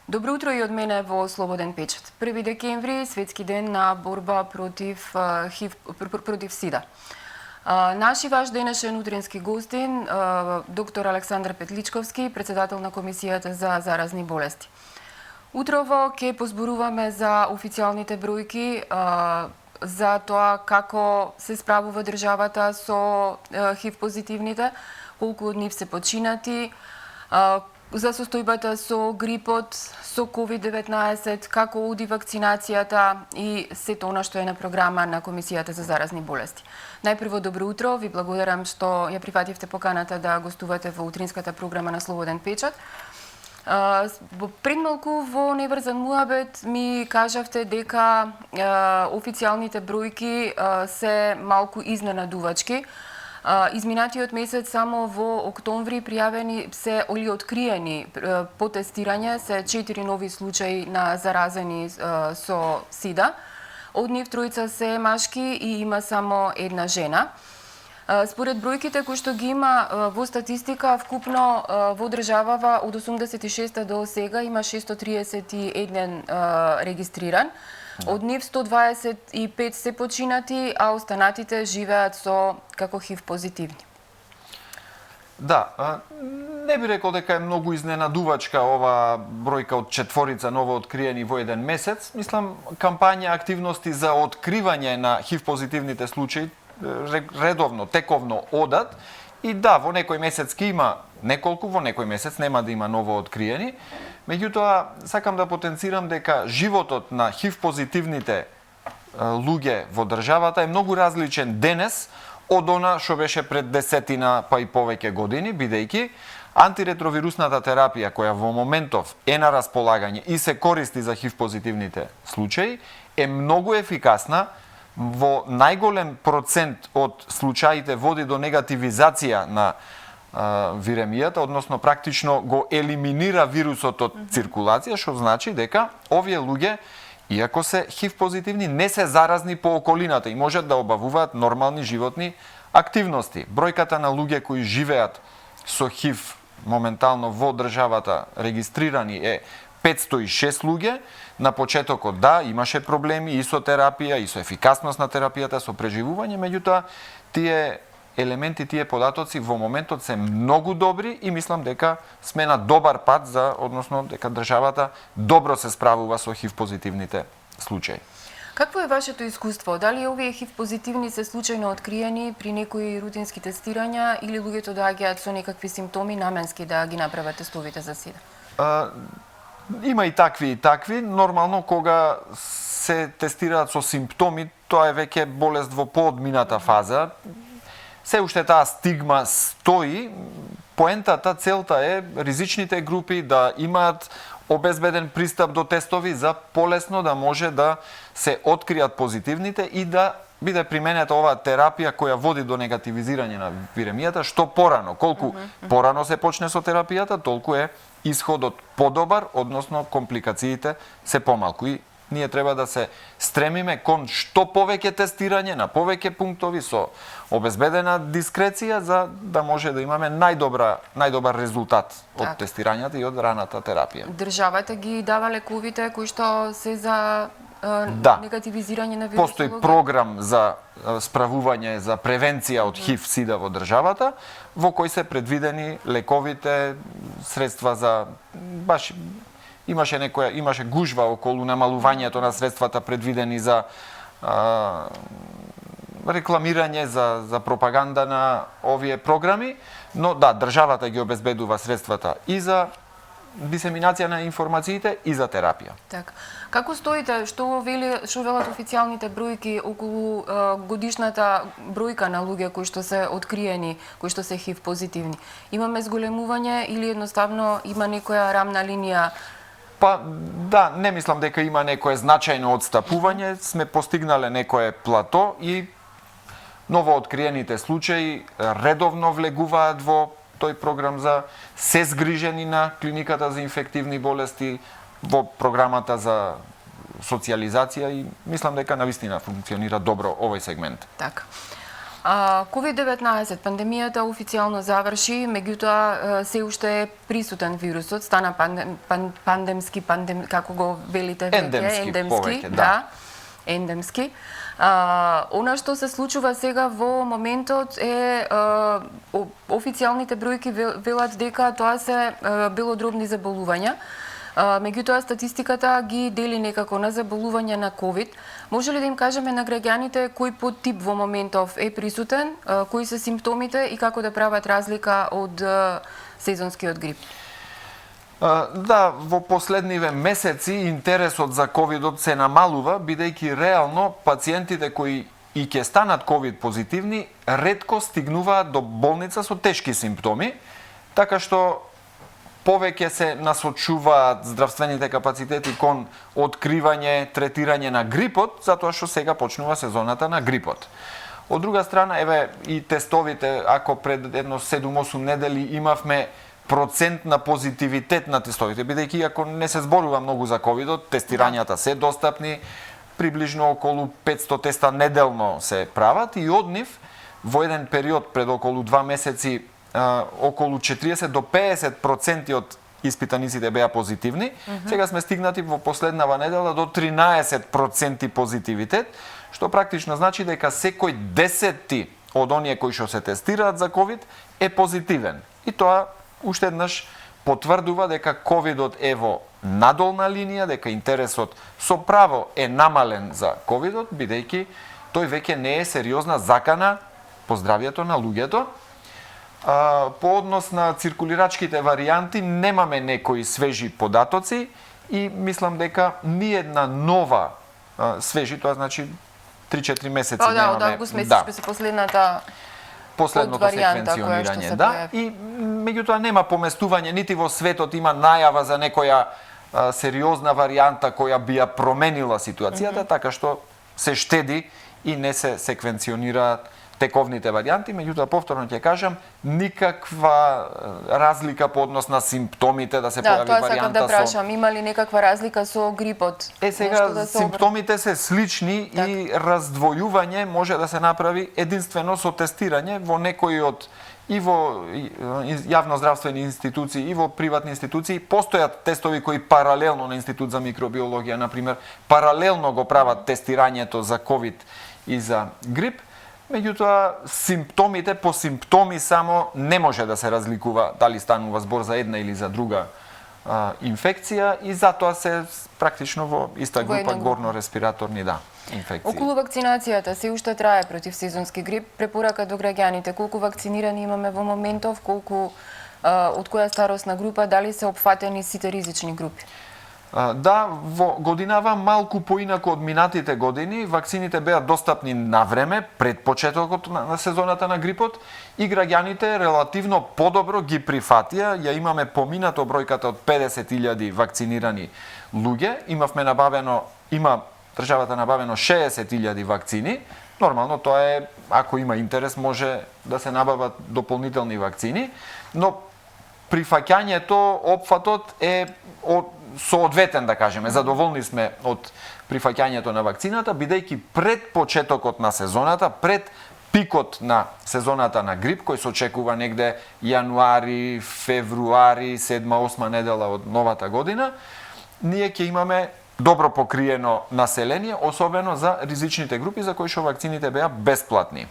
Добро утро и од мене во Слободен печат. 1 декември, светски ден на борба против против СИДА. Наши ваш денешен утрински гостин, доктор Александар Петличковски, председател на Комисијата за заразни болести. Утрово ќе позборуваме за официјалните бројки, за тоа како се справува државата со ХИВ позитивните, колку од нив се починати, за состојбата со грипот, со COVID-19, како оди вакцинацијата и сето она што е на програма на Комисијата за заразни болести. Најпрво добро утро, ви благодарам што ја прифативте поканата да гостувате во утринската програма на Слободен печат. Пред малку во неврзан муабет ми кажавте дека официјалните бројки се малку изненадувачки. Изминатиот месец само во октомври пријавени се или откриени по тестирање се 4 нови случаи на заразени со СИДА. Од нив тројца се машки и има само една жена. Според бројките кои што ги има во статистика, вкупно во државава од 86 до сега има 631 регистриран. Од нив 125 се починати, а останатите живеат со како ХИВ позитивни. Да, не би рекол дека е многу изненадувачка ова бројка од 4 новооткриени во еден месец. Мислам, кампања, активности за откривање на ХИВ позитивните случаи редовно, тековно одат. И да, во некој месец ки има неколку, во некој месец нема да има новооткриени. Меѓутоа, сакам да потенцирам дека животот на ХИВ позитивните луѓе во државата е многу различен денес од она што беше пред десетина па и повеќе години, бидејќи антиретровирусната терапија која во моментов е на располагање и се користи за ХИВ позитивните случаи е многу ефикасна, во најголем процент од случаите води до негативизација на виремијата, односно практично го елиминира вирусот од циркулација, што значи дека овие луѓе, иако се ХИВ позитивни, не се заразни по околината и можат да обавуваат нормални животни активности. Бројката на луѓе кои живеат со ХИВ моментално во државата регистрирани е 506 луѓе. На почетокот да, имаше проблеми и со терапија, и со ефикасност на терапијата, со преживување, меѓутоа тие елементи, тие податоци во моментот се многу добри и мислам дека сме на добар пат за, односно дека државата добро се справува со ХИВ позитивните случаи. Какво е вашето искуство? Дали овие ХИВ позитивни се случајно откриени при некои рутински тестирања или луѓето доаѓаат со некакви симптоми наменски да ги направат тестовите за СИДА? Има и такви. Нормално, кога се тестираат со симптоми, тоа е веќе болест во поодмината фаза. Се уште таа стигма стои. Поентата, целта е ризичните групи да имаат обезбеден пристап до тестови за полесно да може да се откријат позитивните и да биде применета оваа терапија која води до негативизирање на виремијата што порано. Колку порано се почне со терапијата, толку е исходот подобар, односно компликациите се помалку. И ние треба да се стремиме кон што повеќе тестирање на повеќе пунктови со обезбедена дискреција за да може да имаме најдобар резултат од тестирањата и од раната терапија. Државата ги дава лековите кои што се за негативизирање на вирусот? Постои програм за справување, за превенција од ХИВ-СИДА во државата, во кој се предвидени лековите, средства за имаше гужва околу намалувањето на средствата предвидени за рекламирање, за пропаганда на овие програми, но да, државата ги обезбедува средствата и за дисеминација на информациите и за терапија. Така. Како стоите, што велат официјалните бројки околу годишната бројка на луѓе кои што се откриени, кои што се ХИВ позитивни? Имаме зголемување или едноставно има некоја рамна линија? Па да, не мислам дека има некое значајно одстапување, сме постигнале некое плато и новооткриените случаи редовно влегуваат во тој програм за се згрижени на клиниката за инфективни болести, во програмата за социјализација и мислам дека навистина функционира добро овој сегмент. Така. COVID-19, пандемијата официјално заврши, меѓутоа се уште е присутен вирусот, стана пандемски, како го велите веќе, ендемски, да. Ендемски. Она што се случува сега во моментот е официјалните бројки велат дека тоа се белодробни заболувања. Меѓутоа статистиката ги дели некако на заболување на ковид. Може ли да им кажеме на граѓаните кој подтип во моментов е присутен, кои се симптомите и како да прават разлика од сезонскиот грип? Да, во последниве месеци интересот за ковидот се намалува, бидејќи реално пациентите кои и ќе станат ковид позитивни ретко стигнуваат до болница со тешки симптоми, така што повеќе се насочуваат здравствените капацитети кон откривање, третирање на грипот, затоа што сега почнува сезоната на грипот. Од друга страна, еве и тестовите, ако пред едно 7-8 недели имавме процент на позитивитет на тестовите, бидејќи ако не се зборува многу за ковидот, тестирањата се достапни, приближно околу 500 теста неделно се прават и од нив во еден период пред околу 2 месеци околу 40 до 50% од испитаниците беа позитивни. Сега сме стигнати во последнава недела до 13% позитивитет, што практично значи дека секој 10 од оние кои што се тестираат за ковид е позитивен. И тоа уште еднаш потврдува дека ковидот е во надолна линија, дека интересот со право е намален за ковидот, бидејќи тој веќе не е сериозна закана по здравјето на луѓето. По однос на циркулирачките варијанти немаме некои свежи податоци и мислам дека ни една нова свежи, тоа значи 3-4 месеци немаме. Од август месец ќе се последното секвенционирање, да, и меѓутоа нема поместување, нити во светот има најава за некоја сериозна варијанта која би ја променила ситуацијата, така што се штеди и не се секвенционираат тековните варијанти, меѓутоа повторно ќе кажам, никаква разлика по однос на симптомите да се појави варијанта со... Да, тоа сакам да прашам, има ли некаква разлика со грипот? Сега симптомите се слични и раздвојување може да се направи единствено со тестирање во некои од и во јавноздравствени институции и во приватни институции постојат тестови кои паралелно на Институт за микробиологија, например, паралелно го прават тестирањето за ковид и за грип. Меѓутоа, симптомите по симптоми само не може да се разликува дали станува збор за една или за друга инфекција и затоа се практично во иста група горно-респираторни инфекции. Околу вакцинацијата се уште трае против сезонски грип. Препорака до граѓаните, колку вакцинирани имаме во моментов, колку од која старосна група, дали се опфатени сите ризични групи? Да, во годинава малку поинаку од минатите години, вакцините беа достапни на време пред почетокот на сезоната на грипот и граѓаните релативно подобро ги прифатија. Ја имаме поминато бројката од 50.000 вакцинирани луѓе. Има државата набавено 60.000 вакцини. Нормално тоа е, ако има интерес, може да се набават дополнителни вакцини, но прифаќањето, опфатот е соодветен, да кажеме. Задоволни сме од прифаќањето на вакцината, бидејќи пред почетокот на сезоната, пред пикот на сезоната на грип, кој се очекува негде јануари, февруари, 7-8 недела од новата година, ние ќе имаме добро покриено население, особено за ризичните групи за кои што вакцините беа бесплатни.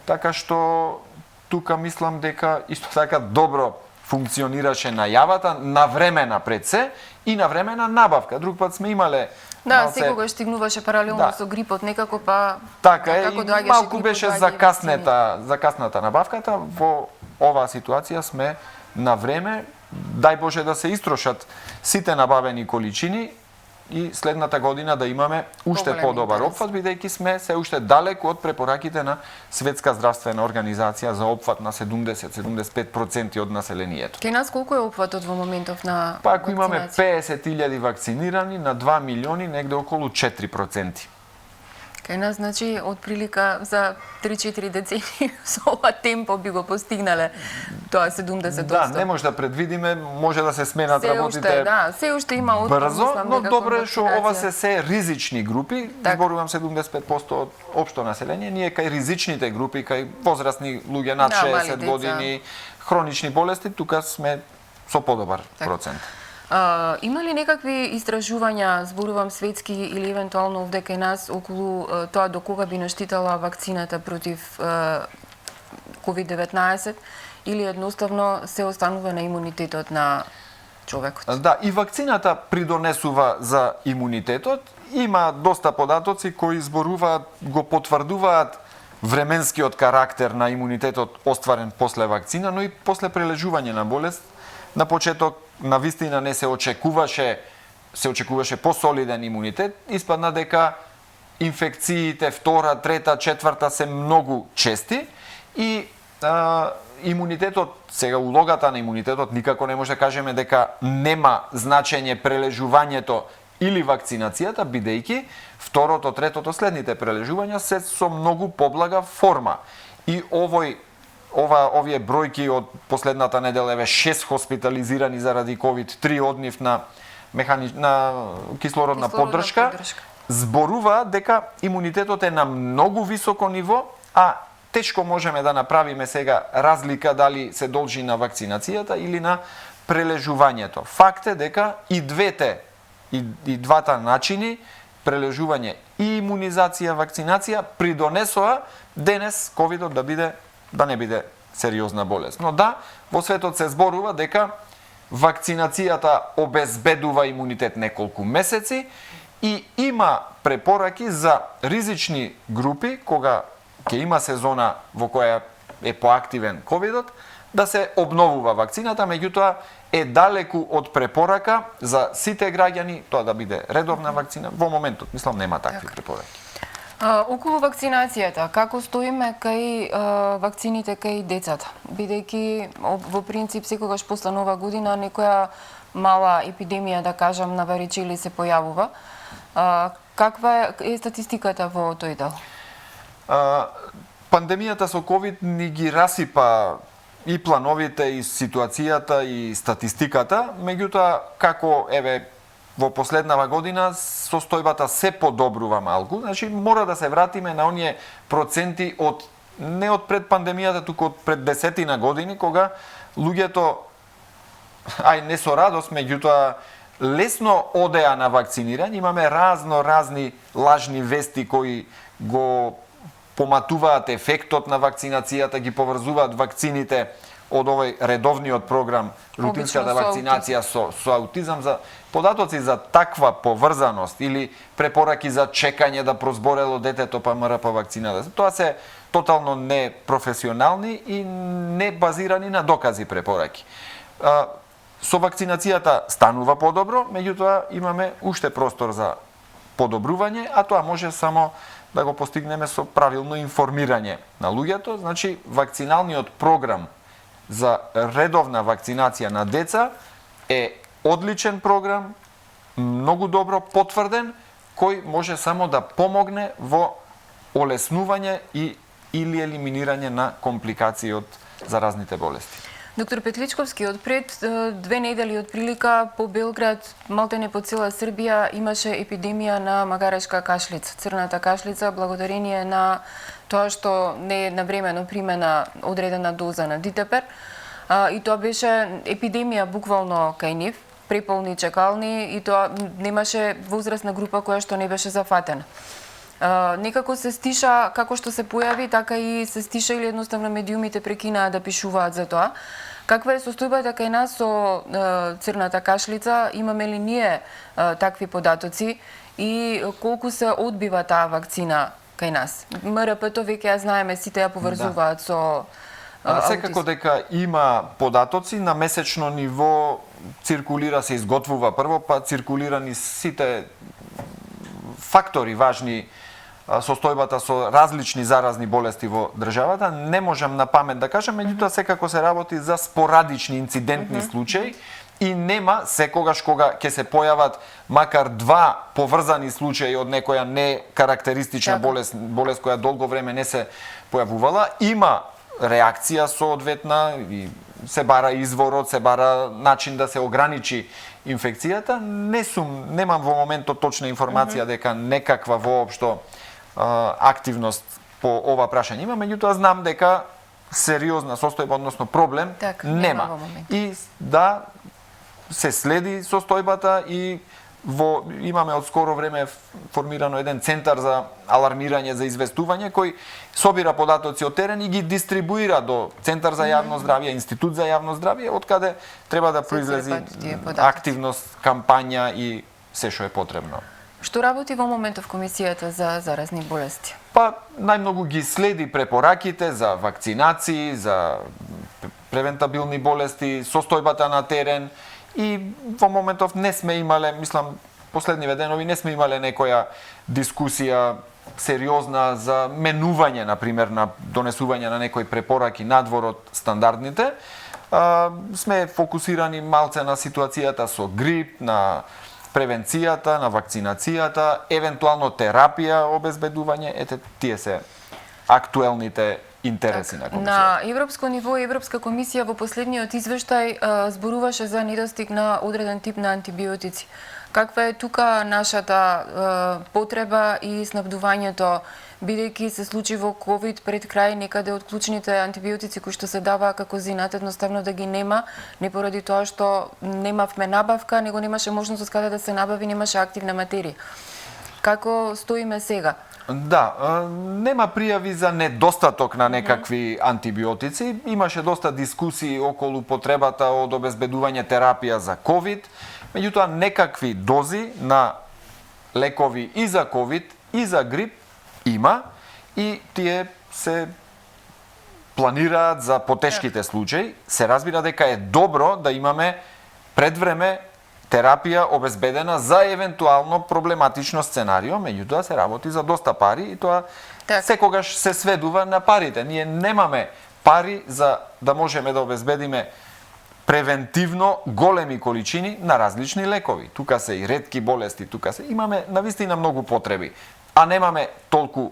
Така што тука мислам дека исто така добро функционираше најавата, навремена пред се и навремена набавка. Друг пат сме имале секогаш стигнуваше паралелно со грипот, некако па така е, и малку беше закасната набавката. Во оваа ситуација сме на време, дај Боже да се истрошат сите набавени количини и следната година да имаме уште подобар опфат, бидејќи сме се уште далеку од препораките на Светска здравствена организација за опфат на 70-75% од населението. Кај нас колку е опфатот во моментов на Па ако имаме 50.000 вакцинирани на 2 милиони, негде околу 4%. Кај нас, значи, од прилика за 3-4 децении со ова темпо би го постигнале тоа 70%. Да, не може да предвидиме, може да се сменат се работите уште, да, се уште има отпор, брзо, мислам, но дека добро кон е што ова вакцинација. се ризични групи, Так. зборувам 75% од општо население, ние кај ризичните групи, кај возрастни луѓе над Да, мали 60 деца. години, хронични болести, тука сме со подобар Так. процент. Има ли некакви истражувања, зборувам светски или евентуално овде кај нас, околу тоа до кога би наштитала вакцината против COVID-19 или едноставно се останува на имунитетот на човекот? Да, и вакцината придонесува за имунитетот. Има доста податоци кои зборуваат, го потврдуваат временскиот карактер на имунитетот остварен после вакцина, но и после прележување на болест. На почеток на вистина не се очекуваше посолиден имунитет, испадна дека инфекциите втора, трета, четврта се многу чести и имунитетот, сега улогата на имунитетот никако не може да кажеме дека нема значење прележувањето или вакцинацијата, бидејќи второто, третото, следните прележувања се со многу поблага форма. И овие бројки од последната недела, 6 хоспитализирани заради ковид, 3 од нив на кислородна поддршка, зборува дека имунитетот е на многу високо ниво, а тешко можеме да направиме сега разлика дали се должи на вакцинацијата или на прележувањето. Факт е дека и двата начини, прележување и имунизација, вакцинација, придонесоа денес ковидот да не биде сериозна болест. Но да, во светот се зборува дека вакцинацијата обезбедува имунитет неколку месеци и има препораки за ризични групи, кога ќе има сезона во која е поактивен ковидот, да се обновува вакцината, меѓутоа е далеку од препорака за сите граѓани тоа да биде редовна вакцина. Во моментот, мислам, нема такви препораки. Околу вакцинацијата, како стоиме кај вакцините кај децата? Бидејќи во принцип секогаш после нова година некоја мала епидемија, да кажам, на варичели се појавува. Каква е статистиката во тој дел? Пандемијата со ковид ни ги расипа и плановите, и ситуацијата, и статистиката, меѓутоа, како во последнава година состојбата се подобрува малку, значи мора да се вратиме на оние проценти не од пред пандемијата, туку од пред 10 години, кога луѓето, не со радост, меѓутоа лесно одеа на вакцинирање, имаме разни лажни вести кои го поматуваат ефектот на вакцинацијата, ги поврзуваат вакцините од овој редовниот програм, рутинската вакцинација со аутизам. За податоци за таква поврзаност или препораки за чекање да прозборело детето па МРП вакцината, тоа се тотално непрофесионални и не базирани на докази препораки. Со вакцинацијата станува подобро, меѓутоа имаме уште простор за подобрување, а тоа може само да го постигнеме со правилно информирање на луѓето. Значи, вакциналниот програм за редовна вакцинација на деца е одличен програм, многу добро потврден, кој може само да помогне во олеснување или елиминирање на компликации од заразните болести. Доктор Петличковски, од пред 2 недели од прилика по Белград, малтене по цела Србија, имаше епидемија на магарешка кашлица, црната кашлица, благодарение на тоа што не е навремено примена одредена доза на дитепер. И тоа беше епидемија буквално кај нив, преполни чекални, и тоа немаше возрастна група која што не беше зафатена. Некако се стиша, како што се појави, така и се стиша или едноставно медиумите прекинаа да пишуваат за тоа. Каква е состојбата кај нас со црната кашлица? Имаме ли ние такви податоци и колку се одбива таа вакцина кај нас? МРП-то веќе ја знаеме, сите ја поврзуваат со секако дека има податоци, на месечно ниво циркулира, се изготвува прво, па циркулирани сите фактори важни состојбата со различни заразни болести во државата. Не можам на памет да кажам, меѓутоа секако се работи за спорадични инцидентни случаи и нема секогаш кога ќе се појават макар два поврзани случаи од некоја некарактеристична Така. болест која долго време не се појавувала, има реакција соодветна и се бара изворот, се бара начин да се ограничи инфекцијата. Немам во моментот точна информација дека некаква воопшто активност по ова прашање има, меѓутоа знам дека сериозна состојба, односно проблем, Така, нема во моментот. И да, се следи состојбата и имаме од скоро време формирано еден центар за алармирање, за известување, кој собира податоци од терен и ги дистрибуира до Центар за јавно здравје, Институт за јавно здравје, од каде треба да произлези црпат тие податоци. активност, кампања и се што е потребно. Што работи во моментов Комисијата за заразни болести? Па најмногу ги следи препораките за вакцинации, за превентабилни болести, состојбата на терен и во моментов не сме имале, мислам, последниве денови не сме имале некоја дискусија сериозна за менување, например, на донесување на некои препораки надвор од стандардните. Сме фокусирани малце на ситуацијата со грип, на превенцијата, на вакцинацијата, евентуално терапија, обезбедување, ете тие се актуелните интереси на комисијата. На европско ниво Европска комисија во последниот извештај зборуваше за недостиг на одреден тип на антибиотици. Каква е тука нашата потреба и снабдувањето, бидејќи се случи во ковид пред крај некаде од клучните антибиотици кои што се даваа како зинат едноставно да ги нема, не поради тоа што немавме набавка, него немаше можност од каде да се набави, немаше активна материја. Како стоиме сега? Да, нема пријави за недостаток на некакви антибиотици. Имаше доста дискусии околу потребата од обезбедување терапија за ковид, меѓутоа некакви дози на лекови и за ковид и за грип има и тие се планираат за потешките случаи. Се разбира дека е добро да имаме пред време терапија обезбедена за евентуално проблематично сценарио, меѓутоа се работи за доста пари и тоа секогаш се сведува на парите. Ние немаме пари за да можеме да обезбедиме превентивно големи количини на различни лекови. Тука се и ретки болести, тука се имаме навистина многу потреби, а немаме толку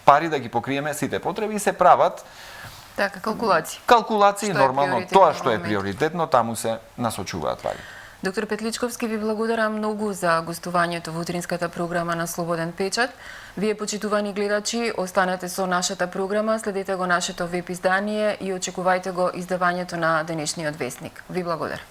пари да ги покриеме сите потреби и се прават така калкулации. Калкулации нормално, тоа што е момент. приоритетно, таму се насочуваат пари. Доктор Петличковски, ви благодарам многу за гостувањето во утринската програма на Слободен печат. Вие, почитувани гледачи, останете со нашата програма, следете го нашето веб издание и очекувајте го издавањето на денешниот вестник. Ви благодарам.